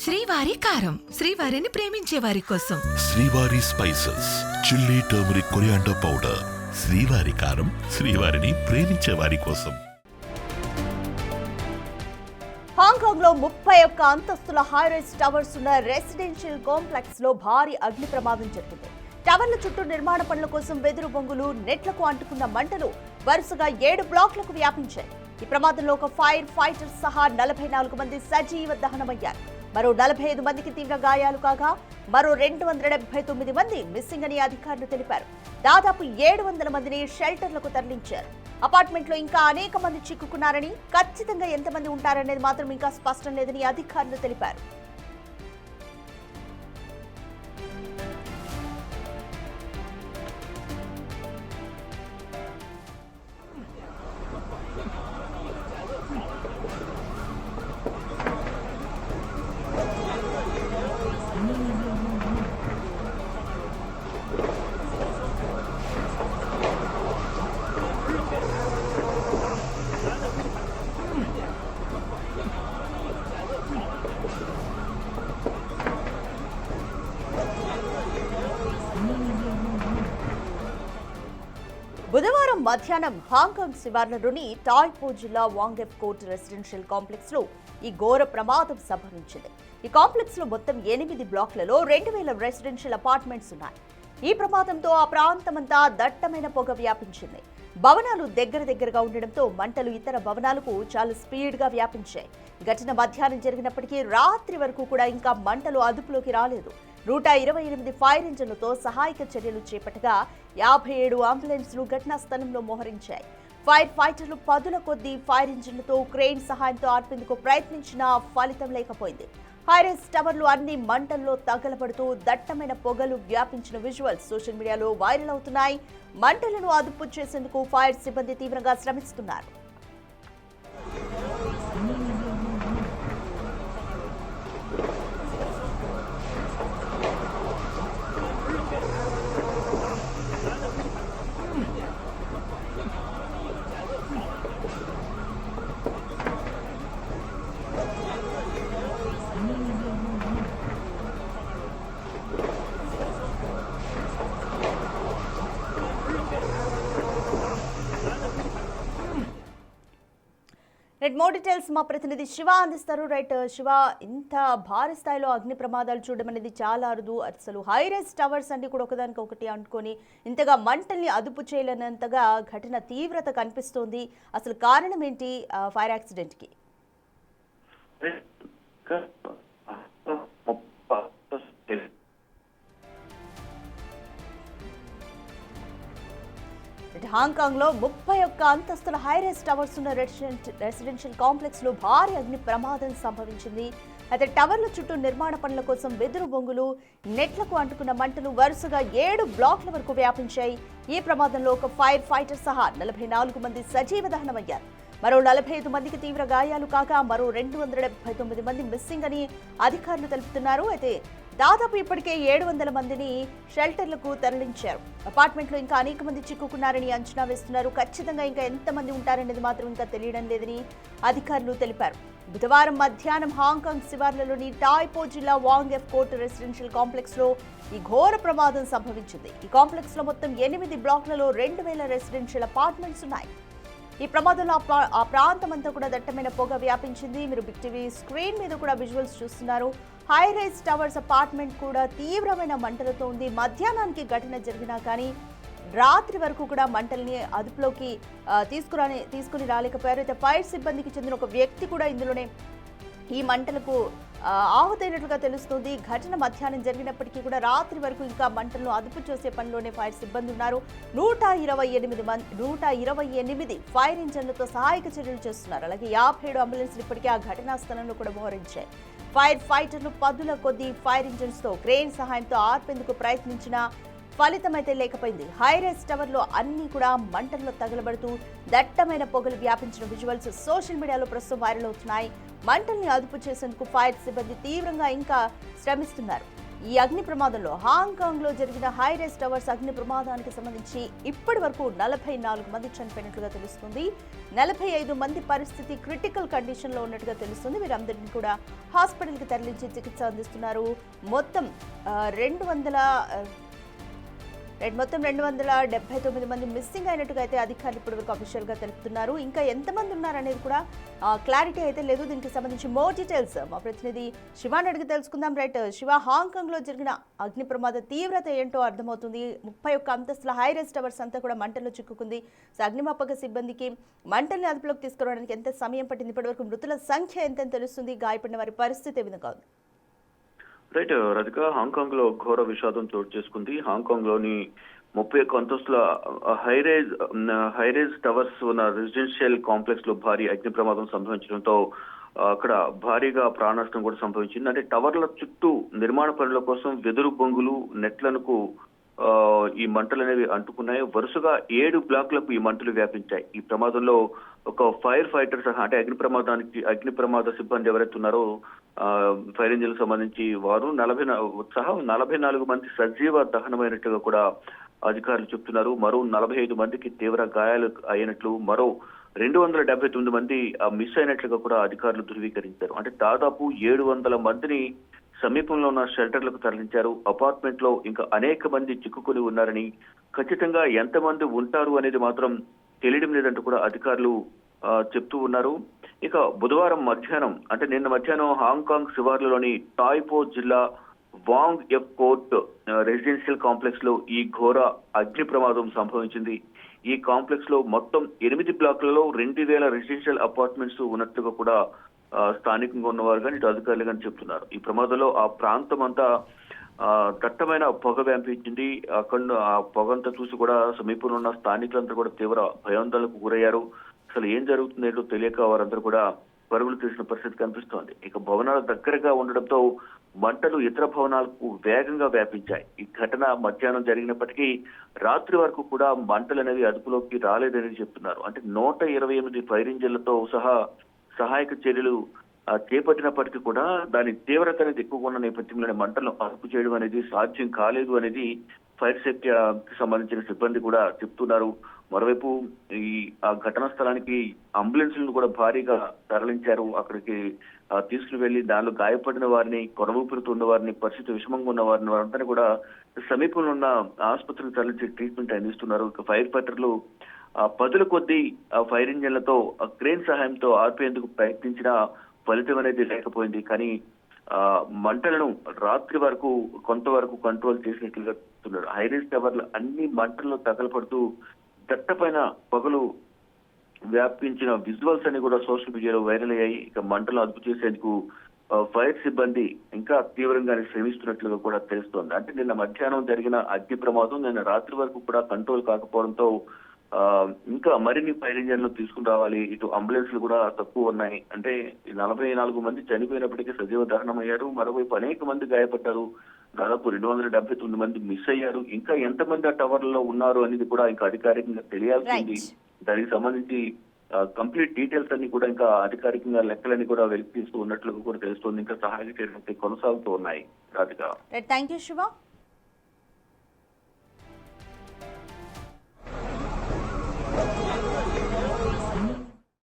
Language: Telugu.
శ్రీవారి కారం, శ్రీవారిని ప్రేమించే వారి కోసం. శ్రీవారి spices, chilli, turmeric, coriander powder. శ్రీవారి కారం, శ్రీవారిని ప్రేమించే వారి కోసం. హాంకాంగ్ లో 31 అంతస్తుల హైరైజ్ టవర్స్ ఉన్న రెసిడెన్షియల్ కాంప్లెక్స్ లో భారీ అగ్ని ప్రమాదం జరిగింది. టవర్ల చుట్టూ నిర్మాణ పనుల కోసం వెదురు బొంగులు, నెట్లకు అంటుకున్న మంటలు వరుసగా 7 బ్లాక్లకు వ్యాపించాయి. ఈ ప్రమాదంలో ఒక ఫైర్ ఫైటర్ సహా 44 మంది సజీవ దహనమయ్యారు. మరో 45 మందికి తీవ్ర గాయాలు కాగా మరో 279 మంది మిస్సింగ్ అని అధికారులు తెలిపారు. దాదాపు 700 మందిని షెల్టర్లకు తరలించారు. అపార్ట్మెంట్లో ఇంకా అనేక మంది చిక్కుకున్నారని, ఖచ్చితంగా ఎంతమంది ఉంటారనేది మాత్రం ఇంకా స్పష్టం లేదని అధికారులు తెలిపారు. బుధవారం మధ్యాహ్నం హాంకాంగ్ శివార్లలోని టాయ్పో జిల్లా వాంగెప్ కోర్ట్ రెసిడెన్షియల్ కాంప్లెక్స్ లో ఈ ఘోర ప్రమాదం సంభవించింది. ఈ కాంప్లెక్స్ లో మొత్తం 8 బ్లాక్లలో 2000 రెసిడెన్షియల్ అపార్ట్మెంట్స్ ఉన్నాయి. ఈ ప్రమాదంతో ఆ ప్రాంతమంతా దట్టమైన పొగ వ్యాపించింది. భవనాలు దగ్గరగా ఉండడంతో మంటలు ఇతర భవనాలకు చాలా స్పీడ్ గా వ్యాపించాయి. ఘటన మధ్యాహ్నం జరిగినప్పటికీ రాత్రి వరకు కూడా ఇంకా మంటలు అదుపులోకి రాలేదు. 128 ఫైర్ ఇంజన్లతో సహాయక చర్యలు చేపట్టగా 57 అంబులెన్స్లు ఘటనా స్థలంలో మోహరించాయి. ఫైర్ ఫైటర్లు పదుల కొద్దీ ఫైర్ ఇంజన్లతో క్రెయిన్ సహాయంతో ఆర్పేందుకు ప్రయత్నించినా ఫలితం లేకపోయింది. హైరైజ్ టవర్లు అన్ని మంటల్లో తగలబడుతూ దట్టమైన పొగలు వ్యాపించిన విజువల్స్ సోషల్ మీడియాలో వైరల్ అవుతున్నాయి. మంటలను అదుపు చేసేందుకు ఫైర్ సిబ్బంది తీవ్రంగా శ్రమిస్తున్నారు. మోర్ డీటెయిల్స్ మా ప్రతినిధి శివ అందిస్తారు. శివ, ఇంత భారీ స్థాయిలో అగ్ని ప్రమాదాలు చూడడం అనేది చాలా అరుదు. అసలు హైరైజ్ టవర్స్ అన్ని కూడా ఒకదానికి ఒకటి అంటుకొని ఇంతగా మంటల్ని అదుపు చేయలేనంతగా ఘటన తీవ్రత కనిపిస్తోంది. అసలు కారణం ఏంటి ఫైర్ యాక్సిడెంట్ కి? హాంకాంగ్ లో 31 అంతస్తుల హైరైజ్ టవర్స్ ఉన్న రెసిడెన్షియల్ కాంప్లెక్స్ లో భారీ అగ్ని ప్రమాదం సంభవించింది. అయితే టవర్ల చుట్టూ నిర్మాణ పనుల కోసం వెదురు బొంగులు, నెట్లకు అంటుకున్న మంటలు వరుసగా 7 బ్లాక్ల వరకు వ్యాపించాయి. ఈ ప్రమాదంలో ఒక ఫైర్ ఫైటర్ సహా 44 మంది సజీవ దహనమయ్యారు. మరో 45 మందికి తీవ్ర గాయాలు కాగా మరో 279 మంది మిస్సింగ్ అని అధికారులు తెలుపుతున్నారు. అయితే దాదాపు ఇప్పటికే 700 మందిని షెల్టర్లకు తరలించారు. అపార్ట్మెంట్లో ఇంకా అనేక మంది చిక్కుకున్నారని అంచనా వేస్తున్నారు. ఖచ్చితంగా ఇంకా ఎంతమంది ఉంటారనేది మాత్రం ఇంకా తెలియడం లేదని అధికారులు తెలిపారు. బుధవారం మధ్యాహ్నం హాంకాంగ్ శివార్లలోని టాయ్పో జిల్లా వాంగెప్ కోర్ట్ రెసిడెన్షియల్ కాంప్లెక్స్ లో ఈ ఘోర ప్రమాదం సంభవించింది. ఈ కాంప్లెక్స్ లో మొత్తం 8 బ్లాక్లలో 2000 రెసిడెన్షియల్ అపార్ట్మెంట్స్ ఉన్నాయి. ఈ ప్రమాదంలో ఆ ప్రాంతం అంతా కూడా దట్టమైన పొగ వ్యాపించింది. మీరు బిగ్ టీవీ స్క్రీన్ మీద కూడా విజువల్స్ చూస్తున్నారు. హైరైజ్ టవర్స్ అపార్ట్మెంట్ కూడా తీవ్రమైన మంటలతో ఉంది. మధ్యాహ్నానికి ఘటన జరిగినా కానీ రాత్రి వరకు కూడా మంటల్ని అదుపులోకి తీసుకుని రాలేకపోయారు. అయితే ఫైర్ సిబ్బందికి చెందిన ఒక వ్యక్తి కూడా ఇందులోనే ఈ మంటలకు ఆహుతైనట్లుగా తెలుస్తుంది. ఘటన మధ్యాహ్నం జరిగినప్పటికీ కూడా రాత్రి వరకు ఇంకా మంటలను అదుపు చేసే పనిలోనే ఫైర్ సిబ్బంది ఉన్నారు. 128 ఫైర్ ఇంజన్లతో సహాయక చర్యలు చేస్తున్నారు. అలాగే 57 అంబులెన్స్లు ఇప్పటికే ఆ ఘటనా స్థలంలో కూడా మోహరించాయి. ఫైర్ ఫైటర్లు పదుల కొద్దీ ఫైర్ ఇంజన్స్ తో క్రెయిన్ సహాయంతో ఆర్పేందుకు ప్రయత్నించిన ఫలితమైతే లేకపోయింది. హైరైజ్ టవర్ లో అన్ని కూడా మంటల్లో తగలబడుతూ దట్టమైన పొగలు వ్యాపించిన విజువల్స్ సోషల్ మీడియాలో ప్రస్తుతం వైరల్ అవుతున్నాయి. మంటల్ని అదుపు చేసేందుకు ఫైర్ సిబ్బంది తీవ్రంగా ఇంకా శ్రమిస్తున్నారు. ఈ అగ్ని ప్రమాదంలో హాంకాంగ్ లో జరిగిన హైరైజ్ టవర్స్ అగ్ని ప్రమాదానికి సంబంధించి ఇప్పటి వరకు 44 మంది చనిపోయినట్లుగా తెలుస్తుంది. 45 మంది పరిస్థితి క్రిటికల్ కండిషన్ లో ఉన్నట్టుగా తెలుస్తుంది. వీరందరినీ కూడా హాస్పిటల్ కి తరలించి చికిత్స అందిస్తున్నారు. మొత్తం 279 మంది మిస్సింగ్ అయినట్టుగా అయితే అధికారులు ఇప్పటివరకు అఫీషియల్ గా తెలుపుతున్నారు. ఇంకా ఎంతమంది ఉన్నారనేది కూడా క్లారిటీ అయితే లేదు. దీనికి సంబంధించి మోర్ డీటెయిల్స్ మా ప్రతినిధి శివాని అడిగి తెలుసుకుందాం. రైట్ శివ, హాంకాంగ్ లో జరిగిన అగ్ని ప్రమాద తీవ్రత ఏంటో అర్థమవుతుంది. 31 అంతస్తుల హైరైజ్ టవర్స్ అంతా కూడా మంటల్లో చిక్కుకుంది. సో అగ్నిమాపక సిబ్బందికి మంటల్ని అదుపులోకి తీసుకురావడానికి ఎంత సమయం పట్టింది? ఇప్పటివరకు మృతుల సంఖ్య ఎంతని తెలుస్తుంది? గాయపడిన వారి పరిస్థితి ఏ విధంగా ఉంది? రైట్ రతిక, హాంకాంగ్ లో ఘోర విషాదం చోటు చేసుకుంది. హాంకాంగ్ లోని 31 అంతస్తుల హైరేజ్ టవర్స్ ఉన్న రెసిడెన్షియల్ కాంప్లెక్స్ లో భారీ అగ్ని ప్రమాదం సంభవించడంతో అక్కడ భారీగా ప్రాణ నష్టం కూడా సంభవించింది. అంటే టవర్ల చుట్టూ నిర్మాణ పనుల కోసం వెదురు బొంగులు నెట్లకు ఈ మంటలు అనేవి అంటుకున్నాయి. వరుసగా 7 బ్లాక్లకు ఈ మంటలు వ్యాపించాయి. ఈ ప్రమాదంలో ఒక ఫైర్ ఫైటర్ సహా, అంటే అగ్ని ప్రమాద సిబ్బంది ఎవరైతే ఉన్నారో ఫైర్ ఇంజిన్ సంబంధించి వారు 44 మంది సజీవ దహనమైనట్టుగా కూడా అధికారులు చెప్తున్నారు. మరో 45 మందికి తీవ్ర గాయాలు అయినట్లు, మరో 279 మంది మిస్ అయినట్లుగా కూడా అధికారులు ధృవీకరించారు. అంటే దాదాపు 700 మందిని సమీపంలో ఉన్న షెల్టర్లకు తరలించారు. అపార్ట్మెంట్ లో ఇంకా అనేక మంది చిక్కుకొని ఉన్నారని, ఖచ్చితంగా ఎంతమంది ఉంటారు అనేది మాత్రం తెలియడం లేదంటూ కూడా అధికారులు చెప్తూ ఉన్నారు. ఇక బుధవారం మధ్యాహ్నం, అంటే నిన్న మధ్యాహ్నం హాంకాంగ్ శివార్లలోని టాయ్పో జిల్లా వాంగ్ ఎఫ్ కోర్ట్ రెసిడెన్షియల్ కాంప్లెక్స్ లో ఈ ఘోర అగ్ని ప్రమాదం సంభవించింది. ఈ కాంప్లెక్స్ లో మొత్తం 8 బ్లాకులలో 2000 రెసిడెన్షియల్ అపార్ట్మెంట్స్ ఉన్నట్లుగా కూడా స్థానికంగా ఉన్నవారు కానీ ఇటు అధికారులు కానీ చెప్తున్నారు. ఈ ప్రమాదంలో ఆ ప్రాంతం అంతా దట్టమైన పొగ వ్యాపించింది. అక్కడ ఆ పొగంతా చూసి కూడా సమీపంలో ఉన్న స్థానికులంతా కూడా తీవ్ర భయాందోళనకు గురయ్యారు. అసలు ఏం జరుగుతుందో తెలియక వారందరూ కూడా పరుగులు తీసిన పరిస్థితి కనిపిస్తోంది. ఇక భవనాల దగ్గరగా ఉండడంతో మంటలు ఇతర భవనాలకు వేగంగా వ్యాపించాయి. ఈ ఘటన మధ్యాహ్నం జరిగినప్పటికీ రాత్రి వరకు కూడా మంటలు అనేవి అదుపులోకి రాలేదని చెప్తున్నారు. అంటే 128 ఫైర్ ఇంజిన్లతో సహా సహాయక చర్యలు చేపట్టినప్పటికీ కూడా దాని తీవ్రత అనేది ఎక్కువగా ఉన్న నేపథ్యంలోనే మంటలను అదుపు చేయడం అనేది సాధ్యం కాలేదు అనేది ఫైర్ సేఫ్టీకి సంబంధించిన సిబ్బంది కూడా చెప్తున్నారు. మరోవైపు ఆ ఘటనా స్థలానికి అంబులెన్స్లను కూడా భారీగా తరలించారు. అక్కడికి తీసుకుని వెళ్లి దానిలో గాయపడిన వారిని, కొనవూపిరితున్న వారిని, పరిస్థితి విషమంగా ఉన్న వారిని వారందరినీ కూడా సమీపంలో ఉన్న ఆసుపత్రికి తరలించి ట్రీట్మెంట్ అందిస్తున్నారు. ఇక ఫైర్ ఫైటర్లు పదుల కొద్దీ ఫైర్ ఇంజన్లతో క్రేన్ సహాయంతో ఆర్పేందుకు ప్రయత్నించిన ఫలితం అనేది లేకపోయింది. కానీ మంటలను రాత్రి వరకు కొంతవరకు కంట్రోల్ చేసినట్లుగా చెప్తున్నారు. హైరేజ్ టవర్లు అన్ని మంటల్లో తగలపడుతూ దట్టపైన పొగలు వ్యాపించిన విజువల్స్ అని కూడా సోషల్ మీడియాలో వైరల్ అయ్యాయి. ఇక మంటలు అదుపు చేసేందుకు ఫైర్ సిబ్బంది ఇంకా తీవ్రంగానే శ్రమిస్తున్నట్లుగా కూడా తెలుస్తోంది. అంటే నిన్న మధ్యాహ్నం జరిగిన అగ్ని ప్రమాదం నిన్న రాత్రి వరకు కూడా కంట్రోల్ కాకపోవడంతో ఇంకా మరిన్ని ఫైర్ ఇంజన్లు తీసుకుని రావాలి. ఇటు అంబులెన్స్లు కూడా తక్కువ ఉన్నాయి. అంటే 44 మంది చనిపోయినప్పటికీ సజీవ దహనం అయ్యారు. మరోవైపు అనేక మంది గాయపడ్డారు. దాదాపు 279 మంది మిస్ అయ్యారు. ఇంకా ఎంతమంది ఆ టవర్లలో ఉన్నారు అనేది కూడా ఇంకా అధికారికంగా తెలియాల్సింది. దానికి సంబంధించి కంప్లీట్ డీటెయిల్స్ అన్ని కూడా ఇంకా అధికారికంగా లెక్కలన్నీ కూడా వెలికితీస్తూ ఉన్నట్లు కూడా తెలుస్తోంది. ఇంకా సహాయక చర్యలు కొనసాగుతూ ఉన్నాయి. Radhika, thank you Shiva.